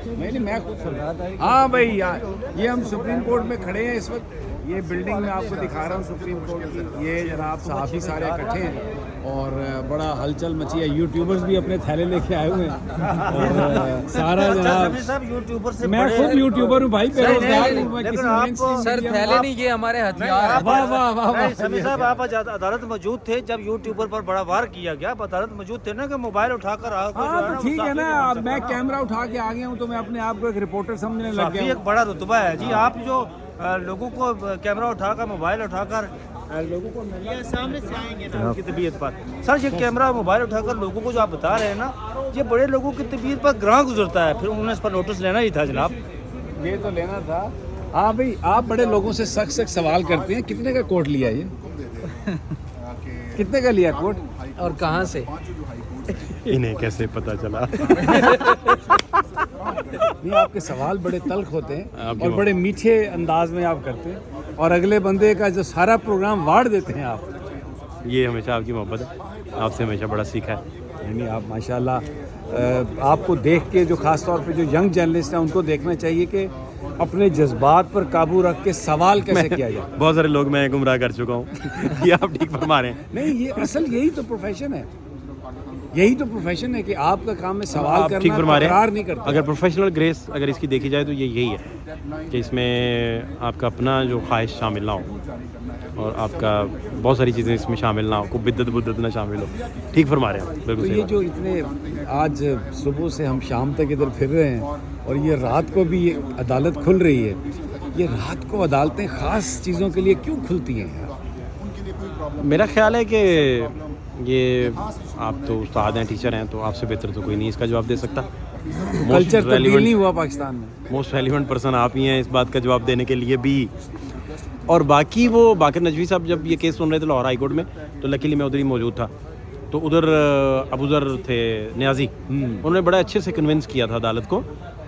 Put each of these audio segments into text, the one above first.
نہیں میں خود سن رہا تھا. ہاں بھائی یہ ہم سپریم کورٹ میں کھڑے ہیں اس وقت. یہ بلڈنگ میں آپ کو دکھا رہا ہوں سپریم کورٹ کی. یہ جناب صحافی سارے اکٹھے ہیں اور بڑا ہلچل مچی ہے. یوٹیوبرز بھی اپنے تھیلے لے کے آئے ہوئے ہیں اور سارا جناب میں خود یوٹیوبر ہوں بھائی, بے روزگار ہوں میں. کسی سر تھیلے نہیں, یہ ہمارے ہتھیار ہیں. واہ واہ واہ. سمی صاحب آپ عدالت موجود تھے جب یوٹیوبر پر بڑا وار کیا گیا, آپ عدالت موجود تھے نا کہ موبائل اٹھا کر ٹھیک ہے نا. میں کیمرہ اٹھا کے آ گیا ہوں تو میں اپنے آپ کو ایک رپورٹر سمجھنے لگ گیا. ایک بڑا رتبہ ہے جی. آپ جو لوگوں کو کیمرہ اٹھا کر موبائل اٹھا کر لوگوں کو سامنے سے آئیں گے نا ان کی طبیعت پر. سر یہ کیمرہ موبائل اٹھا کر لوگوں کو جو آپ بتا رہے ہیں نا, یہ بڑے لوگوں کی طبیعت پر گراں گزرتا ہے. پھر انہوں نے اس پر نوٹس لینا ہی تھا جناب. یہ تو لینا تھا. ہاں بھائی آپ بڑے لوگوں سے سخت سخت سوال کرتے ہیں. کتنے کا کوٹ لیا یہ؟ کتنے کا لیا کوٹ اور کہاں سے؟ انہیں کیسے پتا چلا؟ نہیں آپ کے سوال بڑے تلخ ہوتے ہیں اور بڑے میٹھے انداز میں آپ کرتے ہیں اور اگلے بندے کا جو سارا پروگرام واڑ دیتے ہیں آپ. یہ ہمیشہ آپ کی محبت ہے, آپ سے ہمیشہ بڑا سیکھا ہے. یعنی آپ ماشاءاللہ آپ کو دیکھ کے جو خاص طور پہ جو ینگ جرنلسٹ ہیں ان کو دیکھنا چاہیے کہ اپنے جذبات پر قابو رکھ کے سوال کیسے کیا جائے. بہت سارے لوگ میں گمراہ کر چکا ہوں. یہ آپ ٹھیک فرما رہے ہیں. نہیں یہ اصل یہی تو پروفیشن ہے. یہی تو پروفیشن ہے کہ آپ کا کام ہے سوال کرنا, ٹھیک فرما رہے ہیں. تکرار نہیں کرتا. اگر پروفیشنل گریس اگر اس کی دیکھی جائے تو یہ یہی ہے کہ اس میں آپ کا اپنا جو خواہش شامل نہ ہو اور آپ کا بہت ساری چیزیں اس میں شامل نہ ہو, کو بدت نہ شامل ہو. ٹھیک فرما رہے ہیں بالکل. یہ جو اتنے آج صبح سے ہم شام تک ادھر پھر رہے ہیں اور یہ رات کو بھی یہ عدالت کھل رہی ہے. یہ رات کو عدالتیں خاص چیزوں کے لیے کیوں کھلتی ہیں؟ میرا خیال ہے کہ یہ آپ تو استاد ہیں, ٹیچر ہیں, تو آپ سے بہتر تو کوئی نہیں اس کا جواب دے سکتا. کلچر تبدیل نہیں ہوا پاکستان میں. موسٹ ریلیونٹ پرسن آپ ہی ہیں اس بات کا جواب دینے کے لیے بھی. اور باقی وہ باقر نجوی صاحب جب یہ کیس سن رہے تھے لاہور ہائی کورٹ میں تو لکیلی میں ادھر ہی موجود تھا. تو ادھر ابو ذر تھے نیازی, انہوں نے بڑے اچھے سے کنونس کیا تھا عدالت کو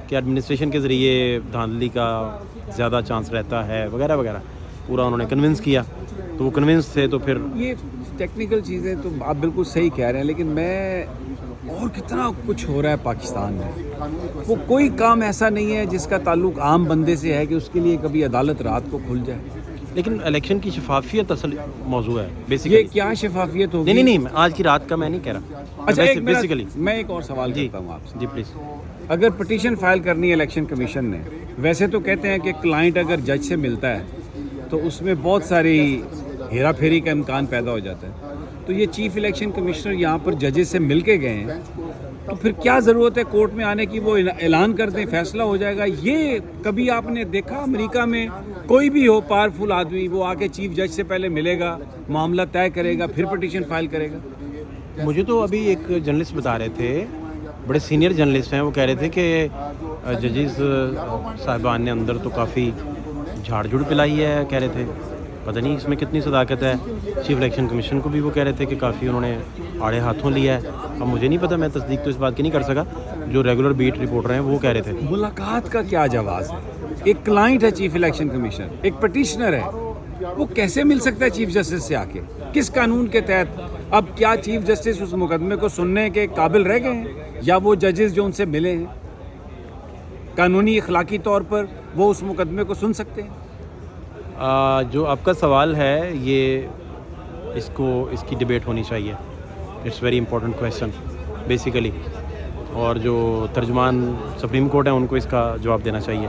کہ ایڈمنسٹریشن کے ذریعے دھاندلی کا زیادہ چانس رہتا ہے وغیرہ وغیرہ. پورا انہوں نے کنونس کیا تو وہ کنونس تھے. تو پھر یہ ٹیکنیکل چیزیں تو آپ بالکل صحیح کہہ رہے ہیں, لیکن میں اور کتنا کچھ ہو رہا ہے پاکستان میں. وہ کوئی کام ایسا نہیں ہے جس کا تعلق عام بندے سے ہے کہ اس کے لیے کبھی عدالت رات کو کھل جائے. لیکن الیکشن کی شفافیت اصل موضوع ہے بیسیکلی. یہ کیا شفافیت ہوگی؟ نہیں آج کی رات کا میں نہیں کہہ رہا. اچھا بیسیکلی میں ایک اور سوال کرتا ہوں آپ سے. جی پلیز. اگر پٹیشن فائل کرنی ہے الیکشن کمیشن نے, ویسے تو کہتے ہیں کہ کلائنٹ اگر جج سے ملتا ہے تو اس میں بہت ساری ہیرا پھیری کا امکان پیدا ہو جاتا ہے. تو یہ چیف الیکشن کمشنر یہاں پر ججز سے مل کے گئے ہیں, تو پھر کیا ضرورت ہے کورٹ میں آنے کی؟ وہ اعلان کر دیں, فیصلہ ہو جائے گا. یہ کبھی آپ نے دیکھا امریکہ میں کوئی بھی ہو پاورفل آدمی, وہ آ کے چیف جج سے پہلے ملے گا, معاملہ طے کرے گا, پھر پٹیشن فائل کرے گا؟ مجھے تو ابھی ایک جرنلسٹ بتا رہے تھے, بڑے سینئر جرنلسٹ ہیں, وہ کہہ رہے تھے کہ ججز صاحبان نے اندر تو کافی جھاڑ جھوڑ پلائی ہے. کہہ رہے تھے پتہ نہیں اس میں کتنی صداقت ہے. چیف الیکشن کمیشن کو بھی وہ کہہ رہے تھے کہ کافی انہوں نے آڑے ہاتھوں لیا ہے. اب مجھے نہیں پتہ, میں تصدیق تو اس بات کی نہیں کر سکا. جو ریگولر بیٹ رپورٹر ہیں وہ کہہ رہے تھے. ملاقات کا کیا جواز ہے؟ ایک کلائنٹ ہے چیف الیکشن کمیشن, ایک پٹیشنر ہے, وہ کیسے مل سکتا ہے چیف جسٹس سے آ کے؟ کس قانون کے تحت؟ اب کیا چیف جسٹس اس مقدمے کو سننے کے قابل رہ گئے ہیں, یا وہ ججز جو ان سے ملے ہیں قانونی اخلاقی طور پر وہ اس مقدمے کو سن سکتے ہیں؟ جو آپ کا سوال ہے یہ اس کی ڈبیٹ ہونی چاہیے. It's very important question basically. اور جو ترجمان سپریم کورٹ ہیں ان کو اس کا جواب دینا چاہیے,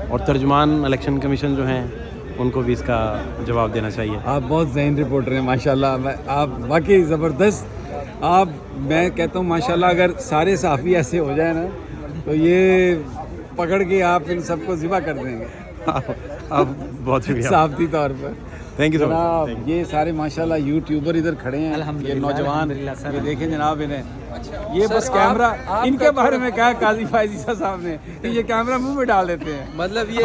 اور ترجمان الیکشن کمیشن جو ہیں ان کو بھی اس کا جواب دینا چاہیے. آپ بہت ذہین رپورٹر ہیں ماشاءاللہ, آپ واقعی زبردست. آپ میں کہتا ہوں ماشاءاللہ اگر سارے صحافی ایسے ہو جائیں نا تو یہ پکڑ کے آپ ان سب کو ذبح کر دیں گے. آپ بہت شکریہ صحافتی طور پر. تھینک یو سو جناب مچ. یہ سارے ماشاءاللہ یوٹیوبر ادھر کھڑے ہیں, یہ نوجوان, یہ دیکھیں جناب انہیں, یہ بس کیمرہ ان کے بارے میں کہا قاضی فائز عیسیٰ صاحب نے کہ یہ کیمرہ منہ میں ڈال دیتے ہیں. مطلب یہ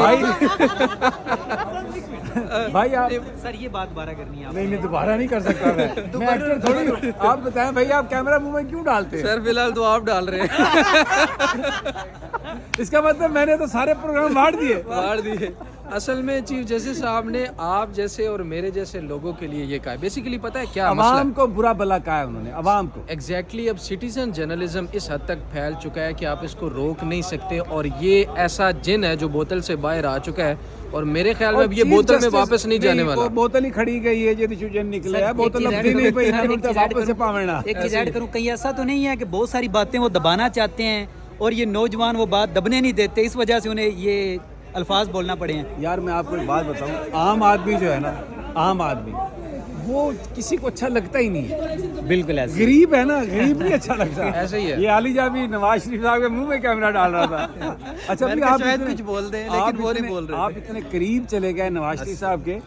بھائی آپ سر یہ بات دوبارہ کرنی ہے. نہیں دوبارہ نہیں کر سکتا میں ایکٹر تھوڑی ہوں. آپ بتائیں بھائی آپ کیمرہ منہ میں کیوں ڈالتے ہیں؟ سر فی الحال تو آپ ڈال رہے ہیں. اس کا مطلب میں نے تو سارے پروگرام باڑ دیے. اصل میں چیف جسٹس صاحب نے آپ جیسے اور میرے جیسے لوگوں کے لیے یہ کہا ہے. بیسیکلی پتہ ہے کیا مسئلہ عوام کو برا بلا کہا ہے انہوں نے, عوام کو. ایگزیکٹلی اب سٹیزن جرنلزم اس حد تک پھیل چکا ہے کہ آپ اس کو روک نہیں سکتے, اور یہ ایسا جن ہے جو بوتل سے باہر آ چکا ہے, اور میرے خیال میں اب یہ بوتل میں واپس نہیں جانے والا. بوتل ہی کھڑی گئی ہے جی جن نکلے ہے, بوتل اب نہیں پئی ہے, واپس سے پاوڑنا. ایک چیز ایڈ کروں, کہیں ایسا تو نہیں ہے کہ بہت ساری باتیں وہ دبانا چاہتے ہیں اور یہ نوجوان وہ بات دبنے نہیں دیتے, اس وجہ سے انہیں یہ الفاظ بولنا پڑے ہیں. یار میں آپ کو ایک بات بتاؤں, عام آدمی جو ہے نا, عام آدمی وہ کسی کو اچھا لگتا ہی نہیں ہے. بالکل ایسے غریب ہے نا, غریب نہیں اچھا لگتا. ایسے ہی ہے. یہ علی جا بھی نواز شریف صاحب کے منہ میں کیمرہ ڈال رہا تھا. اچھا بھی آپ شاید کچھ بول دیں لیکن وہ نہیں بول رہے. آپ اتنے قریب چلے گئے نواز شریف صاحب کے,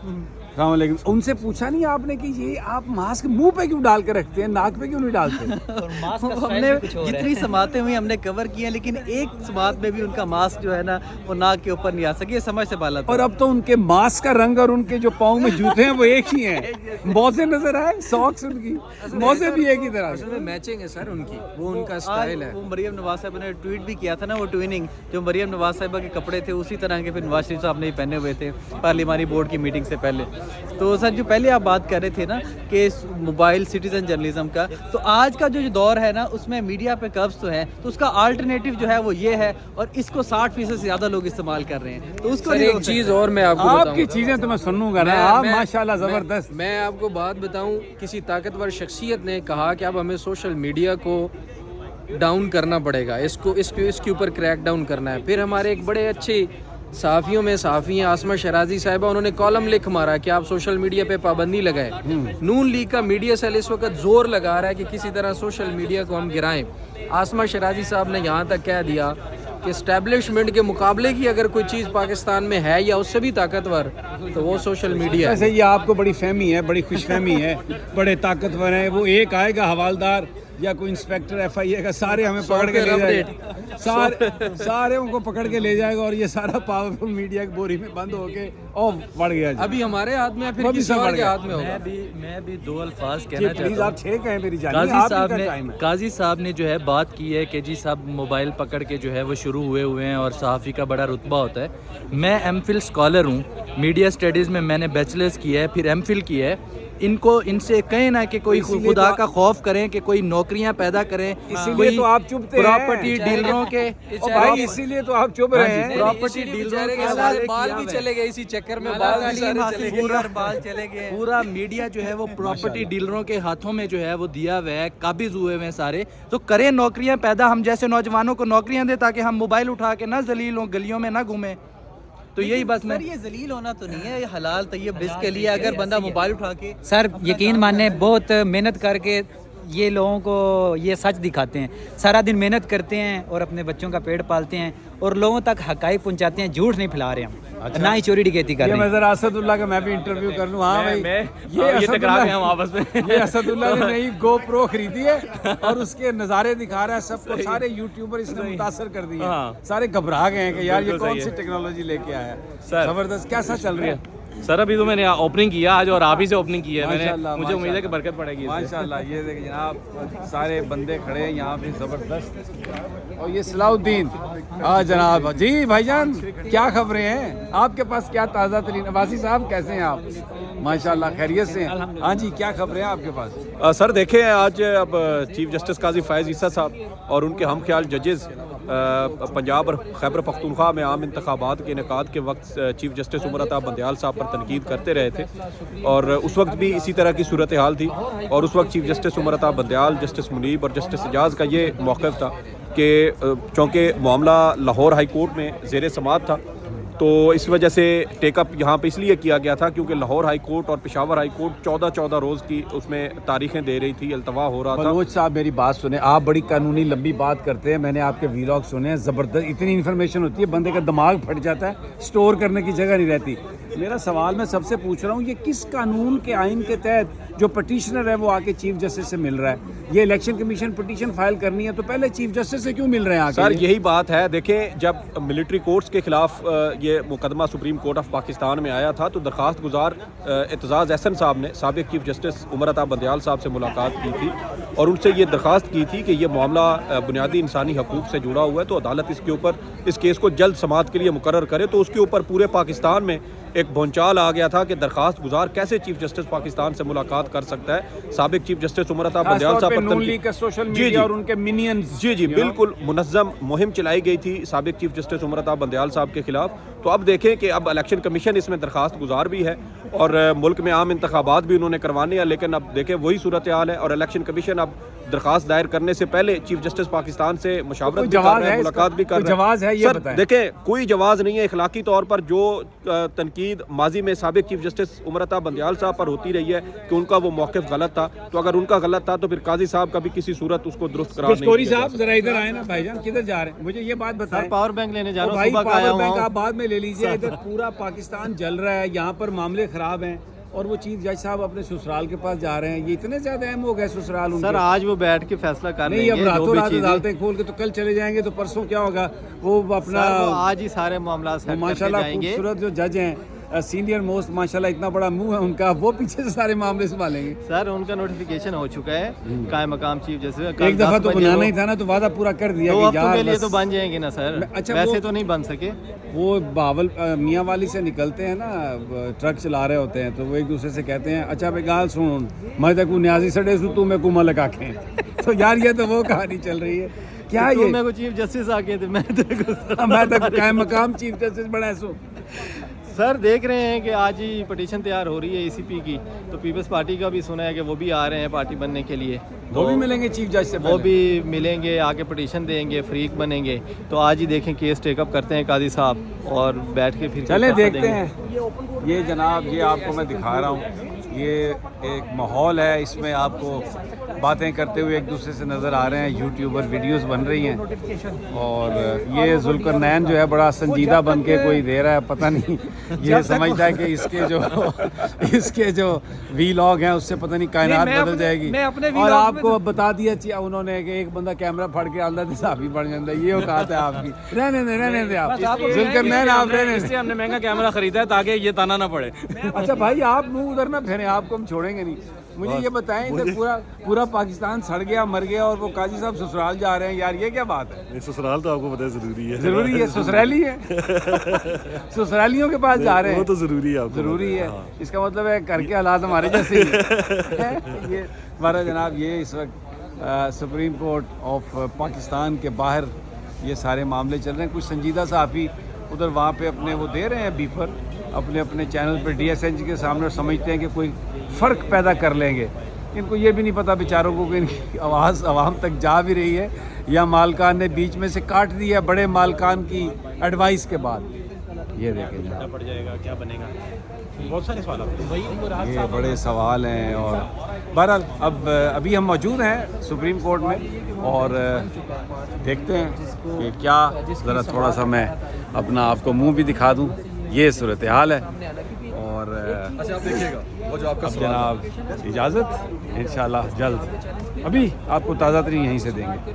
السلام علیکم, ان سے پوچھا نہیں آپ نے کہ یہ آپ ماسک منہ پہ کیوں ڈال کے رکھتے ہیں, ناک پہ کیوں نہیں ڈالتے؟ ہم نے جتنی سماعتیں ہوئی ہم نے کور کی ہیں, لیکن ایک سماعت میں بھی ان کا ماسک جو ہے نا وہ ناک کے اوپر نہیں آ سکی, یہ سمجھ سے بالا تھا. اور اب تو ان کے ماسک کا رنگ اور ان کے جو پاؤں میں جوتے ہیں وہ ایک ہی ہیں. موزے نظر آئے, ساکس ان کی موزے بھی ایک ہی طرح. اصل میں میچنگ ہے سر ان کی, وہ ان کا اسٹائل ہے. وہ مریم نواز صاحبہ نے ٹویٹ بھی کیا تھا نا, وہ ٹویننگ جو مریم نواز صاحبہ کے کپڑے تھے اسی طرح کے پھر نواز شریف صاحب نے پہنے ہوئے تھے پارلیمانی بورڈ کی میٹنگ سے پہلے. تو سر جو پہلے آپ بات کر رہے تھے نا کہ موبائل سٹیزن جرنلزم کا, تو آج کا جو دور ہے نا اس میں میڈیا پہ قبض تو ہے, تو اس کا آلٹرنیٹیو جو ہے وہ یہ ہے, اور اس کو 60% سے زیادہ لوگ استعمال کر رہے ہیں. تو اس کو ایک چیز اور میں آپ کو بتاؤں, آپ کی چیزیں تو میں سنوں گا نا, آپ ماشاءاللہ زبردست. میں آپ کو بات بتاؤں, کسی طاقتور شخصیت نے کہا کہ اب ہمیں سوشل میڈیا کو ڈاؤن کرنا پڑے گا, اس کے اوپر کریک ڈاؤن کرنا ہے. پھر ہمارے ایک بڑے اچھے صحافیوں میں صحافی ہیں عاصمہ شرازی صاحبہ, انہوں نے کالم لکھ مارا کہ آپ سوشل میڈیا پہ پابندی لگائیں. نون لیگ کا میڈیا سیل اس وقت زور لگا رہا ہے کہ کسی طرح سوشل میڈیا کو ہم گرائیں. عاصمہ شرازی صاحب نے یہاں تک کہہ دیا کہ اسٹیبلشمنٹ کے مقابلے کی اگر کوئی چیز پاکستان میں ہے یا اس سے بھی طاقتور تو وہ سوشل میڈیا ہے. ویسے یہ آپ کو بڑی فہمی ہے, بڑی خوش فہمی ہے, بڑے طاقتور ہیں. وہ ایک آئے گا حوالدار یا کوئی انسپیکٹر FIA کا, سارے ہمیں پکڑ کے لے جائے گا, سارے ان کو پکڑ کے لے جائے گا, اور یہ سارا پاورفل میڈیا بوری میں بند ہو کے بڑھ گیا. ابھی ہمارے ہاتھ میں ہے, پھر کسی اور کے ہاتھ میں ہوگا. میں بھی دو الفاظ کہنا پلیز چاہتا آپ چھ کہیں میری جان. قاضی صاحب نے جو ہے بات کی ہے کہ جی صاحب موبائل پکڑ کے جو ہے وہ شروع ہوئے ہیں, اور صحافی کا بڑا رتبہ ہوتا ہے. میں MPhil اسکالر ہوں, میڈیا اسٹڈیز میں نے بیچلرز کی ہے, پھر MPhil کی ہے. ان سے کہیں نہ کہ کوئی خدا کا خوف کریں کہ کوئی نوکریاں پیدا کریں, اسی لیے تو آپ چپتے ہیں, پراپرٹی ڈیلروں کے, بھائی اسی لیے تو آپ چپ رہے ہیں. پراپرٹی ڈیلروں کے بال بھی چلے گئے اسی چکر میں, بال چلے گئے. پورا میڈیا جو ہے وہ پراپرٹی ڈیلروں کے ہاتھوں میں جو ہے وہ دیا ہوا ہے, قابض ہوئے ہوئے ہیں سارے. تو کریں نوکریاں پیدا, ہم جیسے نوجوانوں کو نوکریاں دیں تاکہ ہم موبائل اٹھا کے نہ ذلیل ہوں, گلیوں میں نہ گھومیں. تو یہی بات میں, یہ ذلیل ہونا تو نہیں ہے, یہ حلال طیب رزق کے لیے اگر بندہ موبائل اٹھا کے. سر یقین مانیں بہت محنت کر کے یہ لوگوں کو یہ سچ دکھاتے ہیں, سارا دن محنت کرتے ہیں اور اپنے بچوں کا پیٹ پالتے ہیں اور لوگوں تک حقائق پہنچاتے ہیں, جھوٹ نہیں پھیلا رہے ہم, نہ ہی چوری ڈکیتی کر رہے ہیں. میں ذرا اسد اللہ کا میں بھی انٹرویو کر لوں. ہاں بھائی, یہ ٹکرا گئے ہم آپس میں. یہ اسد اللہ نے نئی GoPro خریدی ہے اور اس کے نظارے دکھا رہا ہے سب کو, سارے یوٹیوبر اس نے متاثر کر دیے, سارے گھبرا گئے ہیں کہ یار یہ کون سی ٹیکنالوجی لے کے آیا ہے. زبردست. کیسا چل رہا ہے سر؟ ابھی تو میں نے اوپننگ کیا آج, اور آپ ہی سے اوپننگ کی ہے میں نے, مجھے امید ہے کہ برکت پڑے گی. ماشاءاللہ. یہ دیکھیں جناب, سارے بندے کھڑے ہیں یہاں پہ زبردست. اور یہ صلاح الدین جناب. جی بھائی جان, کیا خبریں ہیں آپ کے پاس, کیا تازہ ترین؟ واسی صاحب کیسے ہیں آپ؟ ماشاءاللہ خیریت سے ہیں. ہاں جی, کیا خبریں ہیں آپ کے پاس؟ سر دیکھیں, آج اب چیف جسٹس قاضی فائز عیسیٰ صاحب اور ان کے ہم خیال ججز پنجاب اور خیبر پختونخوا میں عام انتخابات کے انعقاد کے وقت چیف جسٹس عمر عطا بندیال صاحب پر تنقید کرتے رہے تھے, اور اس وقت بھی اسی طرح کی صورتحال تھی. اور اس وقت chief justice Umar Ata Bandial, justice منیب اور جسٹس اعجاز کا یہ موقف تھا کہ چونکہ معاملہ لاہور ہائی کورٹ میں زیر سماعت تھا, تو اس وجہ سے ٹیک اپ یہاں پہ اس لیے کیا گیا تھا کیونکہ لاہور ہائی کورٹ اور پشاور ہائی کورٹ 14 روز کی اس میں تاریخیں دے رہی تھی, التوا ہو رہا تھا. بلوچ صاحب میری بات سنیں, آپ بڑی قانونی لمبی بات کرتے ہیں, میں نے آپ کے ویلاگ سنے ہیں, زبردست. اتنی انفارمیشن ہوتی ہے بندے کا دماغ پھٹ جاتا ہے, سٹور کرنے کی جگہ نہیں رہتی. میرا سوال میں سب سے پوچھ رہا ہوں, یہ کس قانون کے آئین کے تحت جو پٹیشنر ہے وہ آ کے چیف جسٹس سے مل رہا ہے؟ یہ الیکشن کمیشن پٹیشن فائل کرنی ہے تو پہلے چیف جسٹس سے کیوں مل رہے ہیں؟ سر یہی بات ہے, دیکھیں جب ملٹری کورٹس کے خلاف یہ مقدمہ سپریم کورٹ آف پاکستان میں آیا تھا تو درخواست گزار اعتزاز احسن صاحب نے سابق چیف جسٹس عمر عطا بندیال صاحب سے ملاقات کی تھی اور ان سے یہ درخواست کی تھی کہ یہ معاملہ بنیادی انسانی حقوق سے جڑا ہوا ہے تو عدالت اس کے اوپر اس کیس کو جلد سماعت کے لیے مقرر کرے. تو اس کے اوپر پورے پاکستان میں ایک بھونچال آ گیا تھا کہ درخواست گزار کیسے چیف جسٹس پاکستان سے ملاقات کر سکتا ہے. سابق چیف جسٹس عمر عطا بندیال صاحب پر نون لیگ کا سوشل میڈیا اور ان کے مینینز جی بالکل منظم مہم چلائی گئی تھی سابق چیف جسٹس عمر عطا بندیال صاحب کے خلاف. تو اب دیکھیں کہ اب الیکشن کمیشن اس میں درخواست گزار بھی ہے اور ملک میں عام انتخابات بھی انہوں نے کروانے ہیں, لیکن اب دیکھیں وہی صورتحال ہے اور الیکشن کمیشن اب درخواست دائر کرنے سے پہلے چیف جسٹس پاکستان سے مشاورت بھی کر رہا ہے, ملاقات بھی کر رہا ہے. جواز ہے یہ سر بتائیں. دیکھیں کوئی جواز نہیں ہے اخلاقی طور پر. جو تنقید ماضی میں سابق چیف جسٹس عمر عطا بندیال صاحب پر ہوتی رہی ہے کہ ان کا وہ موقف غلط تھا, تو اگر ان کا غلط تھا تو پھر قاضی صاحب کا بھی کسی صورت اس کو درست قرار نہیں گوری دیا صاحب ذرا ادھر آئے نا بھائی جان, کدھر جا رہے ہیں مجھے یہ بات بتائیں. پاور بینک لینے جا رہا بھائی ہوں, صبح کا آیا پاور بینک ہوں. آپ بعد میں لے لیجیے. ادھر پورا پاکستان جل رہا ہے, یہاں پر معاملے خراب ہیں اور وہ چیف جج صاحب اپنے سسرال کے پاس جا رہے ہیں. یہ اتنے زیادہ اہم ہو گئے سسرال ان سر کے. آج وہ بیٹھ کے فیصلہ کر لیں نہیں اب گے جو راتوں بھی رات چیزیں. عدالتیں کھول کے تو کل چلے جائیں گے تو پرسوں کیا ہوگا. وہ اپنا سر وہ آج ہی سارے معاملات سیٹ کرتے ماشاءاللہ جائیں گے. خوبصورت جو جج ہیں سینئر موسٹ ماشاءاللہ اتنا بڑا منہ ہے ان کا, وہ پیچھے سے سارے معاملے سنبھالیں گے. سر ان کا نوٹیفیکیشن ہو چکا ہے قائم مقام چیف جسٹس. ایک دفعہ تو بنانا ہی تھا نا, تو وعدہ پورا کر دیا 2 کہ ہفتوں کے لیے یار تو بن جائیں گے نا سر. اچھا ویسے تو نہیں بن سکے. وہ باول میاں والی سے نکلتے ہیں نا, ٹرک چلا رہے ہوتے ہیں تو وہ ایک دوسرے سے کہتے ہیں اچھا بھائی گال سن میں تک نیازی سڑے سو تو میں کو ملک آکھیں. تو یار یہ تو وہ کہانی چل رہی ہے کیا یہ میں کو چیف جسٹس آ کے میں تک قائم مقام چیف جسٹس بنا سو. سر دیکھ رہے ہیں کہ آج ہی پٹیشن تیار ہو رہی ہے ECP کی, تو پیپلز پارٹی کا بھی سنا ہے کہ وہ بھی آ رہے ہیں پارٹی بننے کے لیے. وہ بھی ملیں گے چیف جج سے, وہ بھی ملیں گے, آ کے پٹیشن دیں گے, فریق بنیں گے. تو آج ہی دیکھیں کیس ٹیک اپ کرتے ہیں قاضی صاحب اور بیٹھ کے پھر چلیں دیکھتے ہیں. یہ جناب یہ آپ کو میں دکھا رہا ہوں, یہ ایک ماحول ہے, اس میں آپ کو باتیں کرتے ہوئے ایک دوسرے سے نظر آ رہے ہیں, یوٹیوبر ویڈیوز بن رہی ہیں اور یہ ذوالقرنین جو ہے بڑا سنجیدہ بن کے کوئی دے رہا ہے, پتہ نہیں یہ سمجھتا ہے کہ اس کے جو وی لاگ ہیں اس سے پتہ نہیں کائنات بدل جائے گی. اور آپ کو بتا دیا انہوں نے کہ ایک بندہ کیمرہ پھڑ کے اللہ صحافی بن جاتا ہے. یہ اوقات ہے آپ کی. رہنے دیں آپ ذوالقرنین, آپ رہنے دیں. ہم نے مہنگا کیمرہ خریدا ہے تاکہ یہ تانا نہ پڑے. اچھا بھائی آپ منہ ادھر نہ پھیریں, آپ کو ہم چھوڑیں گے نہیں. مجھے یہ بتائیں کہ پورا پاکستان سڑ گیا مر گیا اور وہ قاضی صاحب سسرال جا رہے ہیں, یار یہ کیا بات ہے؟ سسرال تو آپ کو پتہ ہے ضروری ہے, سسرالی ہے, سسرالیوں کے پاس جا رہے ہیں, وہ تو ضروری ہے, ضروری ہے. اس کا مطلب ہے کر کے حالات ہمارے جیسے ہی ہیں. یہ ہمارا جناب یہ اس وقت سپریم کورٹ آف پاکستان کے باہر یہ سارے معاملے چل رہے ہیں. کچھ سنجیدہ صحافی ادھر وہاں پہ اپنے وہ دے رہے ہیں بیفر اپنے چینل پہ DSNG کے سامنے, اور سمجھتے ہیں کہ کوئی فرق پیدا کر لیں گے. ان کو یہ بھی نہیں پتا بیچاروں کو کہ ان کی آواز عوام تک جا بھی رہی ہے یا مالکان نے بیچ میں سے کاٹ دیا بڑے مالکان کی ایڈوائس کے بعد. یہ دیکھیں جناب پڑ جائے گا, کیا بنے گا, بہت سارے سوالات, یہ بڑے سوال ہیں. اور بہرحال ابھی ہم موجود ہیں سپریم کورٹ میں اور دیکھتے ہیں کہ کیا, ذرا تھوڑا سا میں اپنا آپ کو منہ بھی دکھا دوں. یہ صورتحال ہے اور اب جناب اجازت انشاءاللہ جلد ابھی آپ کو تازہ ترین یہیں سے دیں گے.